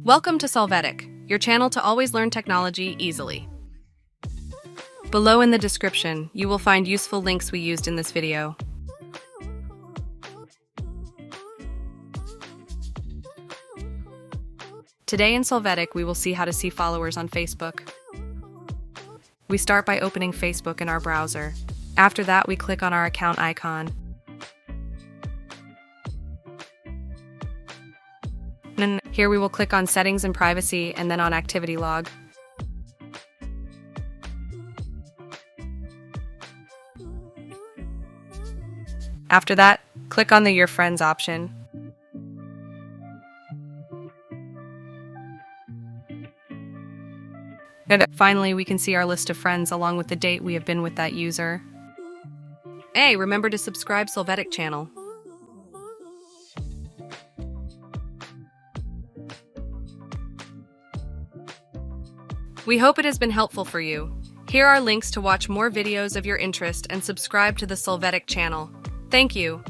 Welcome to Solvetic, your channel to always learn technology easily. Below in the description, you will find useful links we used in this video. Today in Solvetic, we will see how to see followers on Facebook. We start by opening Facebook in our browser. After that, we click on our account icon. And here we will click on Settings and Privacy and then on Activity Log. After that, click on the Your Friends option. And finally, we can see our list of friends along with the date we have been with that user. Hey, remember to subscribe Solvetic channel. We hope it has been helpful for you. Here are links to watch more videos of your interest and subscribe to the Solvetic channel. Thank you.